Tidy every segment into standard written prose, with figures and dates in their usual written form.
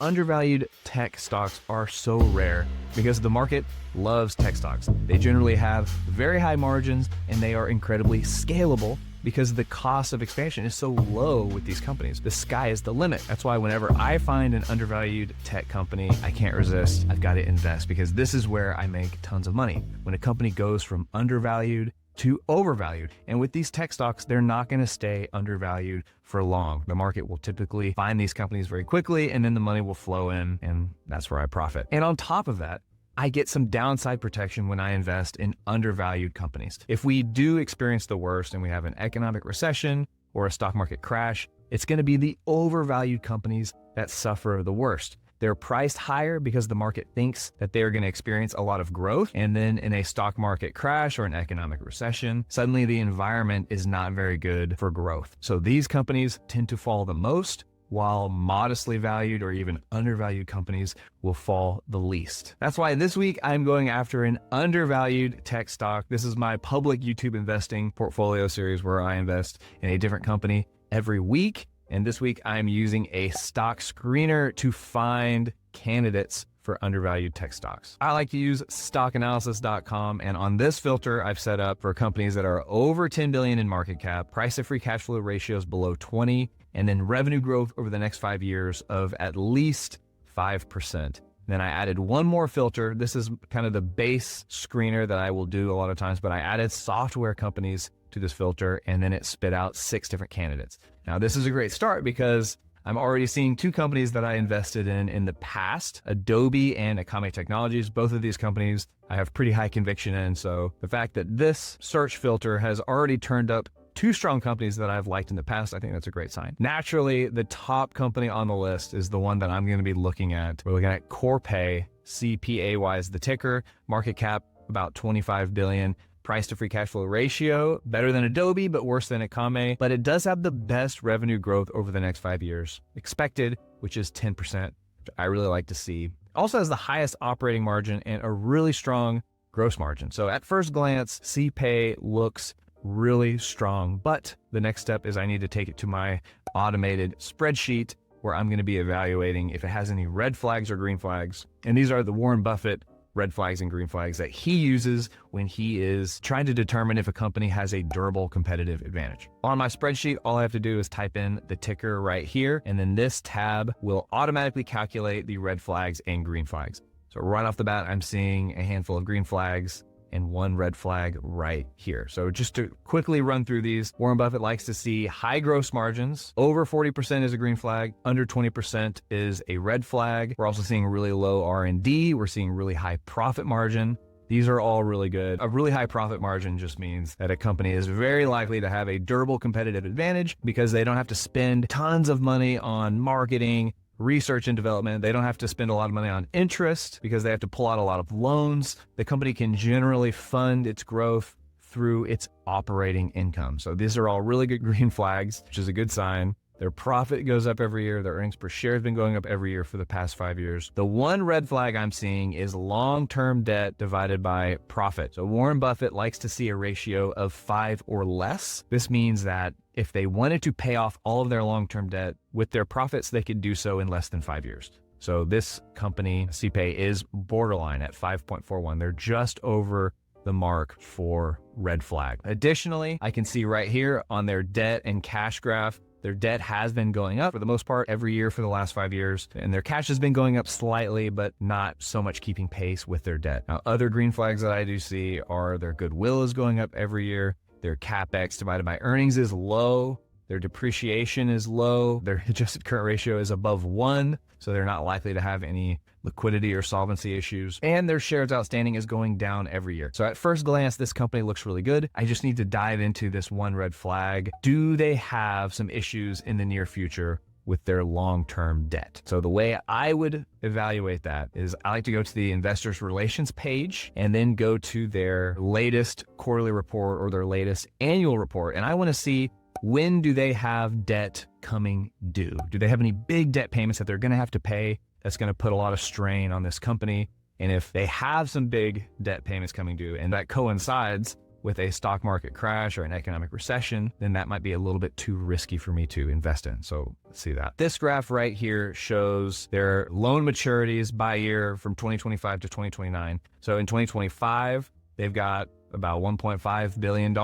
Undervalued tech stocks are so rare because the market loves tech stocks. They generally have very high margins and they are incredibly scalable because the cost of expansion is so low with these companies. The sky is the limit. That's why whenever I find an undervalued tech company, I can't resist. I've got to invest because this is where I make tons of money. When a company goes from undervalued to overvalued. And with these tech stocks, they're not going to stay undervalued for long. The market will typically find these companies very quickly and then the money will flow in and that's where I profit. And on top of that, I get some downside protection when I invest in undervalued companies. If we do experience the worst and we have an economic recession or a stock market crash, it's going to be the overvalued companies that suffer the worst. They're priced higher because the market thinks that they're going to experience a lot of growth. And then in a stock market crash or an economic recession, suddenly the environment is not very good for growth. So these companies tend to fall the most, while modestly valued or even undervalued companies will fall the least. That's why this week I'm going after an undervalued tech stock. This is my public YouTube investing portfolio series where I invest in a different company every week. And this week I'm using a stock screener to find candidates for undervalued tech stocks. I like to use stockanalysis.com. And on this filter, I've set up for companies that are over 10 billion in market cap, price to free cash flow ratios below 20, and then revenue growth over the next 5 years of at least 5%. Then I added one more filter. This is kind of the base screener that I will do a lot of times, but I added software companies to this filter and then it spit out 6 different candidates. Now this is a great start because I'm already seeing 2 companies that I invested in the past, Adobe and Akame Technologies. Both of these companies I have pretty high conviction in. So the fact that this search filter has already turned up 2 strong companies that I've liked in the past, I think that's a great sign. Naturally, the top company on the list is the one that I'm going to be looking at. We're looking at CPAY, CPAY is the ticker, market cap about 25 billion. Price to free cash flow ratio, better than Adobe, but worse than Akame. But it does have the best revenue growth over the next 5 years expected, which is 10%, which I really like to see. Also has the highest operating margin and a really strong gross margin. So at first glance, CPAY looks really strong, but the next step is I need to take it to my automated spreadsheet where I'm going to be evaluating if it has any red flags or green flags. And these are the Warren Buffett red flags and green flags that he uses when he is trying to determine if a company has a durable competitive advantage. On my spreadsheet, all I have to do is type in the ticker right here, and then this tab will automatically calculate the red flags and green flags. So right off the bat, I'm seeing a handful of green flags and 1 red flag right here. So just to quickly run through these, Warren Buffett likes to see high gross margins. Over 40% is a green flag, under 20% is a red flag. We're also seeing really low R&D. We're seeing really high profit margin. These are all really good. A really high profit margin just means that a company is very likely to have a durable competitive advantage because they don't have to spend tons of money on marketing, research and development. They don't have to spend a lot of money on interest because they have to pull out a lot of loans. The company can generally fund its growth through its operating income. So these are all really good green flags, which is a good sign. Their profit goes up every year. Their earnings per share has been going up every year for the past 5 years. The one red flag I'm seeing is long-term debt divided by profit. So Warren Buffett likes to see a ratio of 5 or less. This means that if they wanted to pay off all of their long-term debt with their profits, they could do so in less than 5 years. So this company, CPAY, is borderline at 5.41. They're just over the mark for red flag. Additionally, I can see right here on their debt and cash graph, their debt has been going up for the most part every year for the last 5 years, and their cash has been going up slightly, but not so much keeping pace with their debt. Now, other green flags that I do see are their goodwill is going up every year. Their CapEx divided by earnings is low. Their depreciation is low. Their adjusted current ratio is above 1, so they're not likely to have any liquidity or solvency issues. And their shares outstanding is going down every year. So at first glance, this company looks really good. I just need to dive into this one red flag. Do they have some issues in the near future with their long-term debt? So the way I would evaluate that is I like to go to the investors relations page and then go to their latest quarterly report or their latest annual report. And I want to see, when do they have debt coming due? Do they have any big debt payments that they're going to have to pay that's going to put a lot of strain on this company? And if they have some big debt payments coming due and that coincides with a stock market crash or an economic recession, then that might be a little bit too risky for me to invest in. So let's see that. This graph right here shows their loan maturities by year from 2025 to 2029. So in 2025, they've got about $1.5 billion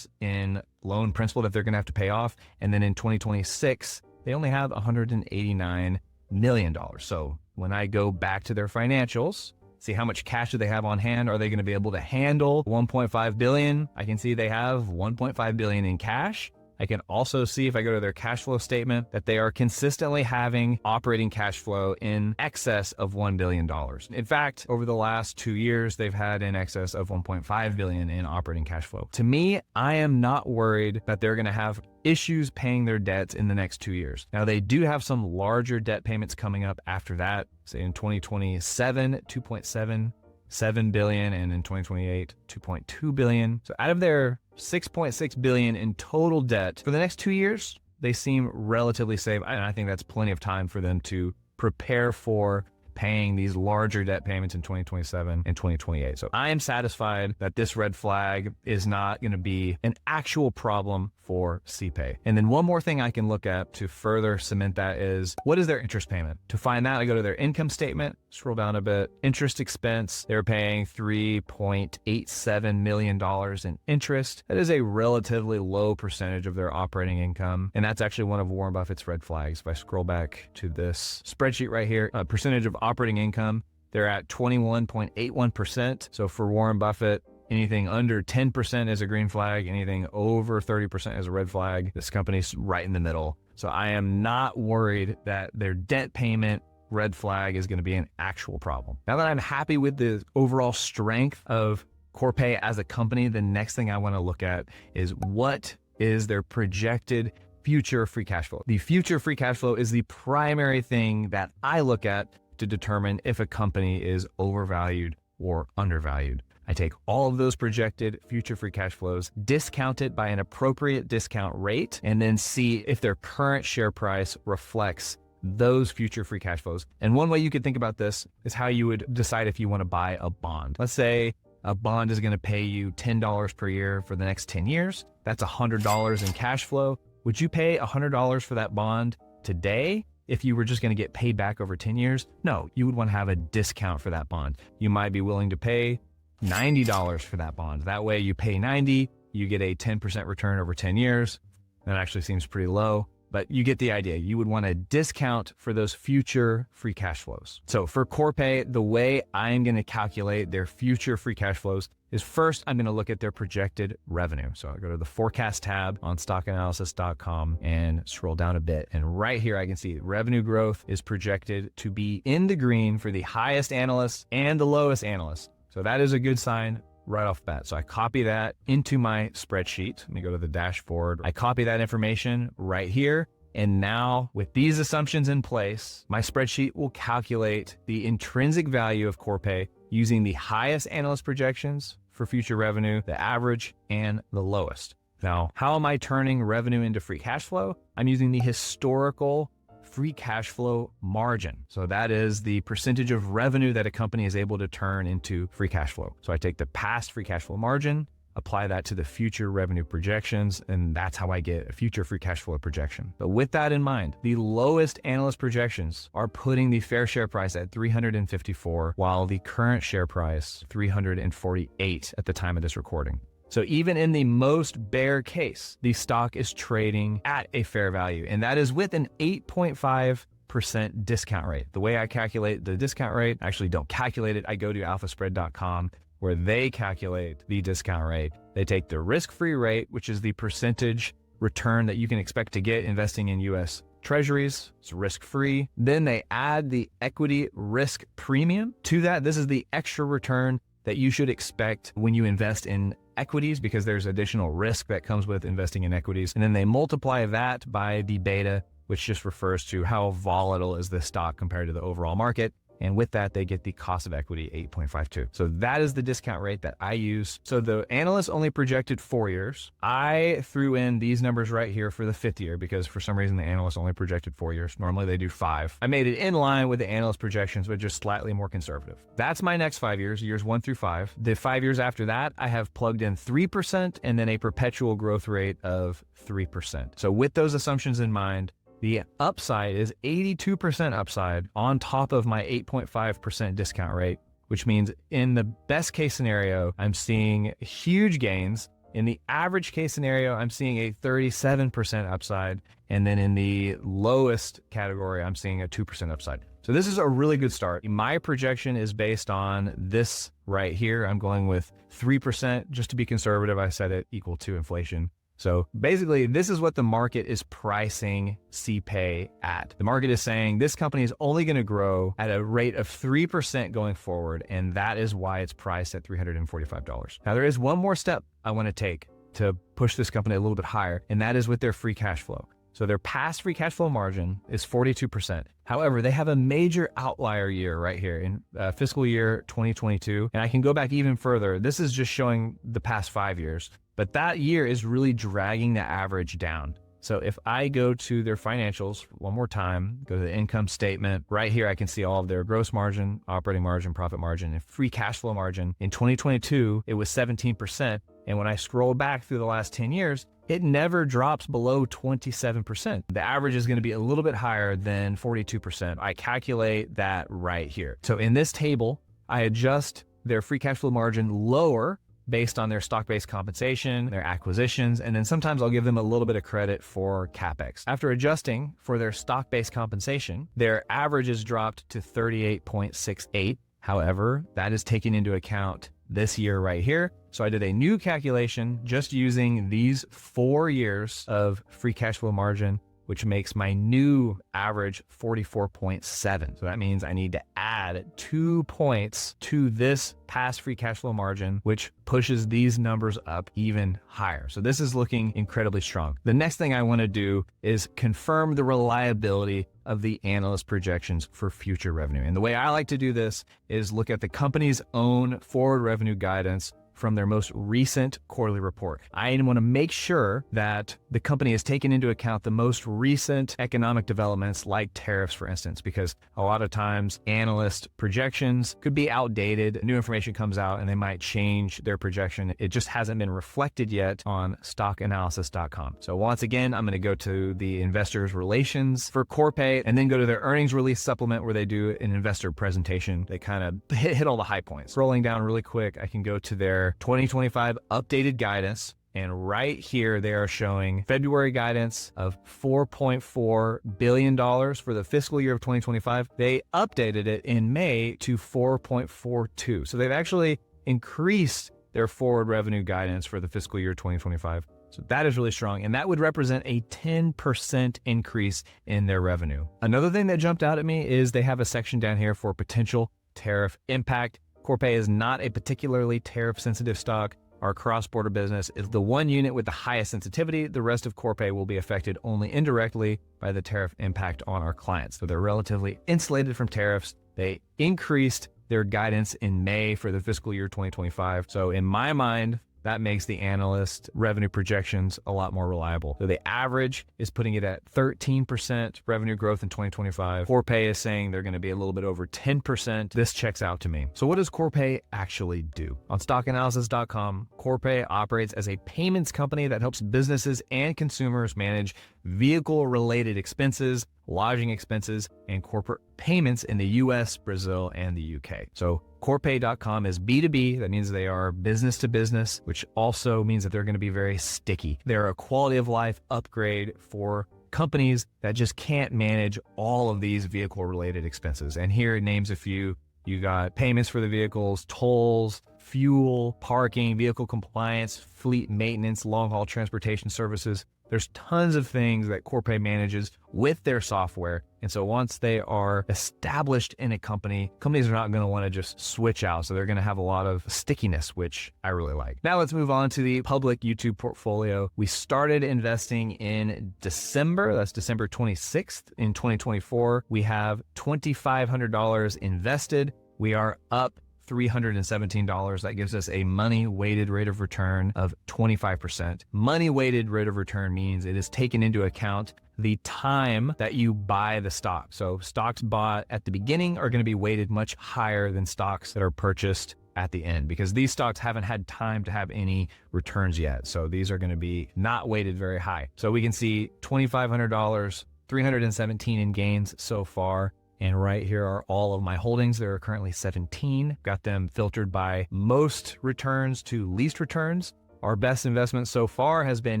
in loan principal that they're going to have to pay off. And then in 2026, they only have $189 million. So when I go back to their financials, see how much cash do they have on hand? Are they going to be able to handle 1.5 billion? I can see they have 1.5 billion in cash. I can also see, if I go to their cash flow statement, that they are consistently having operating cash flow in excess of $1 billion. In fact, over the last 2 years, they've had in excess of 1.5 billion in operating cash flow. To me, I am not worried that they're going to have issues paying their debts in the next 2 years. Now, they do have some larger debt payments coming up after that. Say in 2027, 2.77 billion, and in 2028, 2.2 billion. So out of their 6.6 billion in total debt for the next 2 years, they seem relatively safe. And I think that's plenty of time for them to prepare for paying these larger debt payments in 2027 and 2028. So I am satisfied that this red flag is not going to be an actual problem for CPAY. And then one more thing I can look at to further cement that is, what is their interest payment? To find that, I go to their income statement, scroll down a bit, interest expense. They're paying $3.87 million in interest. That is a relatively low percentage of their operating income. And that's actually one of Warren Buffett's red flags. If I scroll back to this spreadsheet right here, percentage of operating income, they're at 21.81%. So for Warren Buffett, anything under 10% is a green flag. Anything over 30% is a red flag. This company's right in the middle. So I am not worried that their debt payment red flag is going to be an actual problem. Now that I'm happy with the overall strength of CPAY as a company, the next thing I want to look at is, what is their projected future free cash flow? The future free cash flow is the primary thing that I look at to determine if a company is overvalued or undervalued. I take all of those projected future free cash flows, discount it by an appropriate discount rate, and then see if their current share price reflects those future free cash flows. And one way you could think about this is how you would decide if you want to buy a bond. Let's say a bond is going to pay you $10 per year for the next 10 years. That's $100 in cash flow. Would you pay $100 for that bond today if you were just going to get paid back over 10 years? No, you would want to have a discount for that bond. You might be willing to pay $90 for that bond. That way you pay 90, you get a 10% return over 10 years. That actually seems pretty low, but you get the idea. You would want a discount for those future free cash flows. So for CPAY, the way I'm going to calculate their future free cash flows is, first, I'm going to look at their projected revenue. So I'll go to the forecast tab on stockanalysis.com and scroll down a bit. And right here, I can see revenue growth is projected to be in the green for the highest analysts and the lowest analysts. So that is a good sign right off the bat. So I copy that into my spreadsheet. Let me go to the dashboard. I copy that information right here. And now with these assumptions in place, my spreadsheet will calculate the intrinsic value of CPAY using the highest analyst projections for future revenue, the average, and the lowest. Now, how am I turning revenue into free cash flow? I'm using the historical free cash flow margin. So that is the percentage of revenue that a company is able to turn into free cash flow. So I take the past free cash flow margin, apply that to the future revenue projections, and that's how I get a future free cash flow projection. But with that in mind, the lowest analyst projections are putting the fair share price at 354, while the current share price 348 at the time of this recording. So even in the most bear case, the stock is trading at a fair value, and that is with an 8.5% discount rate. The way I calculate the discount rate, I actually don't calculate it. I go to alphaspread.com where they calculate the discount rate. They take the risk-free rate, which is the percentage return that you can expect to get investing in US Treasuries. It's risk-free. Then they add the equity risk premium to that. This is the extra return that you should expect when you invest in equities, because there's additional risk that comes with investing in equities. And then they multiply that by the beta, which just refers to how volatile is the stock compared to the overall market. And with that, they get the cost of equity 8.52. So that is the discount rate that I use. So the analyst only projected 4 years. I threw in these numbers right here for the 5th year because for some reason the analyst only projected 4 years. Normally they do 5. I made it in line with the analyst projections, but just slightly more conservative. That's my next 5 years, years 1 through 5. The 5 years after that, I have plugged in 3% and then a perpetual growth rate of 3%. So with those assumptions in mind, the upside is 82% upside on top of my 8.5% discount rate, which means in the best case scenario, I'm seeing huge gains. In the average case scenario, I'm seeing a 37% upside. And then in the lowest category, I'm seeing a 2% upside. So this is a really good start. My projection is based on this right here. I'm going with 3%. Just to be conservative, I set it equal to inflation. So basically, this is what the market is pricing CPAY at. The market is saying this company is only going to grow at a rate of 3% going forward, and that is why it's priced at $345. Now, there is one more step I want to take to push this company a little bit higher, and that is with their free cash flow. So their past free cash flow margin is 42%. However, they have a major outlier year right here in fiscal year 2022. And I can go back even further. This is just showing the past 5 years, but that year is really dragging the average down. So if I go to their financials one more time, go to the income statement, right here I can see all of their gross margin, operating margin, profit margin, and free cash flow margin. In 2022, it was 17%. And when I scroll back through the last 10 years, it never drops below 27%. The average is going to be a little bit higher than 42%. I calculate that right here. So in this table, I adjust their free cash flow margin lower based on their stock-based compensation, their acquisitions, and then sometimes I'll give them a little bit of credit for CapEx. After adjusting for their stock-based compensation, their average is dropped to 38.68. However, that is taking into account this year right here. So I did a new calculation just using these 4 years of free cash flow margin, which makes my new average 44.7. So that means I need to add 2 points to this past free cash flow margin, which pushes these numbers up even higher. So this is looking incredibly strong. The next thing I want to do is confirm the reliability of the analyst projections for future revenue. And the way I like to do this is look at the company's own forward revenue guidance from their most recent quarterly report. I want to make sure that the company has taken into account the most recent economic developments like tariffs, for instance, because a lot of times analyst projections could be outdated. New information comes out and they might change their projection. It just hasn't been reflected yet on stockanalysis.com. So once again, I'm going to go to the investors relations for CPAY and then go to their earnings release supplement where they do an investor presentation. They kind of hit all the high points. Scrolling down really quick, I can go to their 2025 updated guidance. And right here, they are showing February guidance of $4.4 billion for the fiscal year of 2025. They updated it in May to 4.42. So they've actually increased their forward revenue guidance for the fiscal year 2025. So that is really strong. And that would represent a 10% increase in their revenue. Another thing that jumped out at me is they have a section down here for potential tariff impact. CPAY is not a particularly tariff-sensitive stock. Our cross-border business is the one unit with the highest sensitivity. The rest of CPAY will be affected only indirectly by the tariff impact on our clients. So they're relatively insulated from tariffs. They increased their guidance in May for the fiscal year 2025. So in my mind, that makes the analyst revenue projections a lot more reliable. So the average is putting it at 13% revenue growth in 2025. CPAY is saying they're going to be a little bit over 10%. This checks out to me. So what does CPAY actually do? On stockanalysis.com, CPAY operates as a payments company that helps businesses and consumers manage vehicle-related expenses, lodging expenses, and corporate payments in the US, Brazil, and the UK. So CPAY.com is B2B. That means they are business to business, which also means that they're going to be very sticky. They're a quality of life upgrade for companies that just can't manage all of these vehicle related expenses. And here it names a few. You got payments for the vehicles, tolls, fuel, parking, vehicle compliance, fleet maintenance, long haul transportation services. There's tons of things that CPAY manages with their software. And so once they are established in a company, companies are not going to want to just switch out. So they're going to have a lot of stickiness, which I really like. Now let's move on to the public YouTube portfolio. We started investing in December. That's December 26th in 2024. We have $2,500 invested. We are up $317. That gives us a money-weighted rate of return of 25%. Money-weighted rate of return means it is taken into account the time that you buy the stock. So stocks bought at the beginning are going to be weighted much higher than stocks that are purchased at the end, because these stocks haven't had time to have any returns yet. So these are going to be not weighted very high. So we can see $2,500, 317 in gains so far. And right here are all of my holdings. There are currently 17. Got them filtered by most returns to least returns. Our best investment so far has been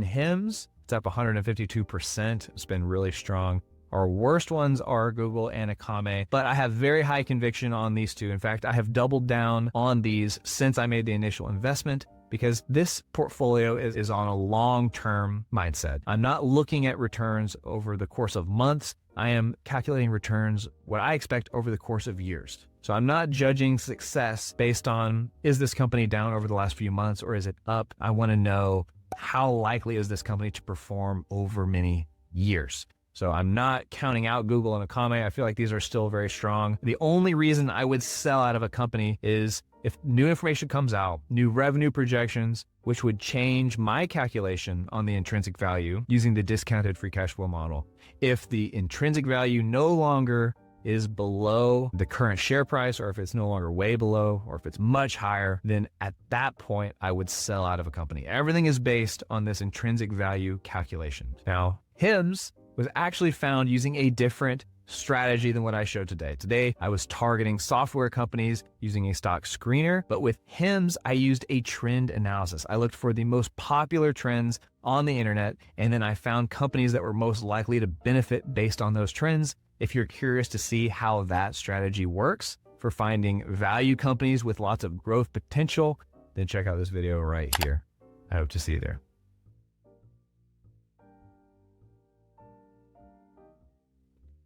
HIMS. It's up 152%. It's been really strong. Our worst ones are Google and Akame, but I have very high conviction on these two. In fact, I have doubled down on these since I made the initial investment, because this portfolio is on a long-term mindset. I'm not looking at returns over the course of months. I am calculating returns, what I expect over the course of years. So I'm not judging success based on, is this company down over the last few months or is it up? I want to know, how likely is this company to perform over many years? So I'm not counting out Google and Akame. I feel like these are still very strong. The only reason I would sell out of a company is if new information comes out, new revenue projections, which would change my calculation on the intrinsic value using the discounted free cash flow model. If the intrinsic value no longer is below the current share price, or if it's no longer way below, or if it's much higher, then at that point, I would sell out of a company. Everything is based on this intrinsic value calculation. Now, HIMS was actually found using a different strategy than what I showed today. Today, I was targeting software companies using a stock screener, but with HIMS, I used a trend analysis. I looked for the most popular trends on the internet, and then I found companies that were most likely to benefit based on those trends. If you're curious to see how that strategy works for finding value companies with lots of growth potential, then check out this video right here. I hope to see you there.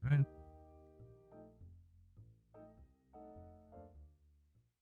All right.